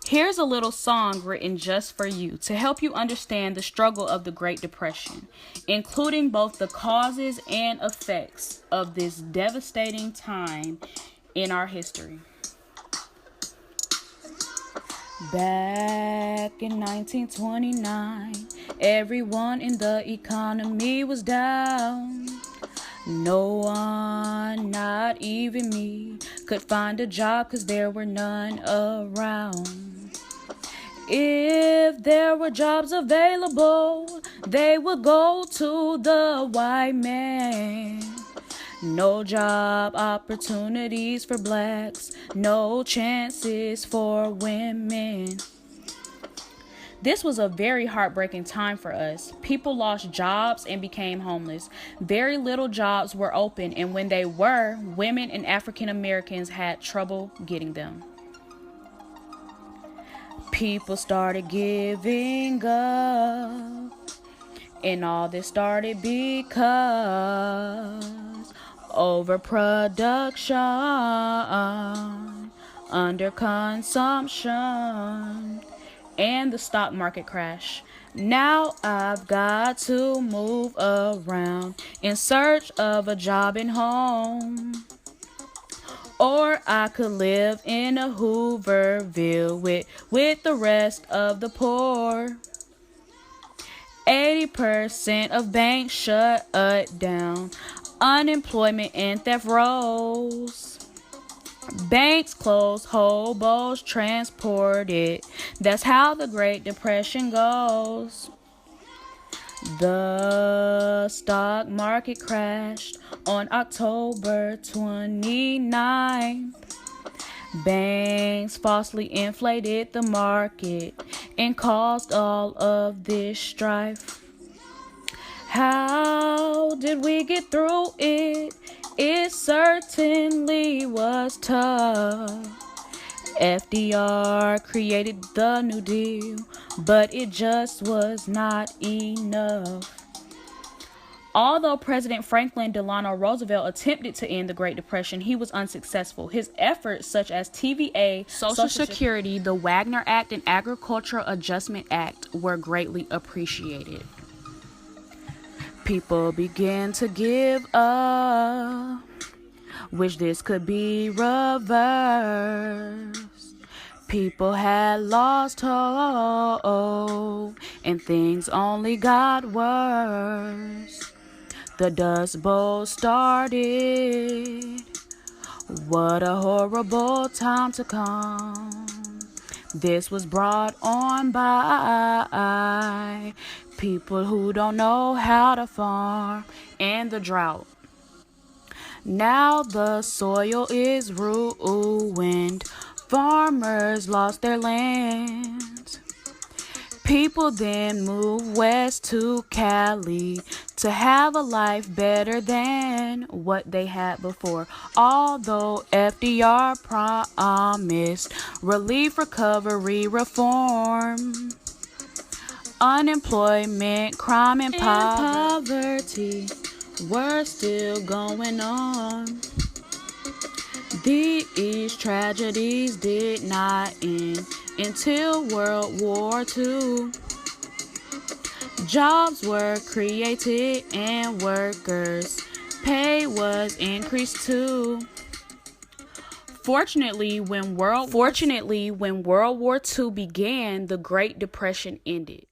Here's a little song written just for you to help you understand the struggle of the Great Depression, including both the causes and effects of this devastating time in our history. Back in 1929, everyone in the economy was down. No one, not even me, could find a job 'cause there were none around. If there were jobs available, they would go to the white man. No job opportunities for blacks, no chances for women. This was a very heartbreaking time for us. People lost jobs and became homeless. Very little jobs were open, and when they were, women and African Americans had trouble getting them. People started giving up, and all this started because overproduction, underconsumption, and the stock market crash. Now I've got to move around in search of a job and home. Or I could live in a Hooverville with the rest of the poor. 80% of banks shut down. Unemployment and theft rose. Banks closed, hobos transported. That's how the Great Depression goes. The stock market crashed on October 29th. Banks falsely inflated the market and caused all of this strife. How did we get through it? It certainly was tough. FDR created the New Deal, but it just was not enough. Although President Franklin Delano Roosevelt attempted to end the Great Depression, he was unsuccessful. His efforts, such as TVA, Social Security, the Wagner Act, and Agricultural Adjustment Act, were greatly appreciated. People began to give up. Wish this could be reversed. People had lost hope, and things only got worse. The Dust Bowl started. What a horrible time to come. This was brought on by people who don't know how to farm, and the drought. Now the soil is ruined. Farmers lost their land. People then moved west to Cali to have a life better than what they had before. Although FDR promised relief, recovery, reform, unemployment, crime, and poverty were still going on. These tragedies did not end until World War II. Jobs were created and workers' pay was increased too. Fortunately, when World War II began, the Great Depression ended.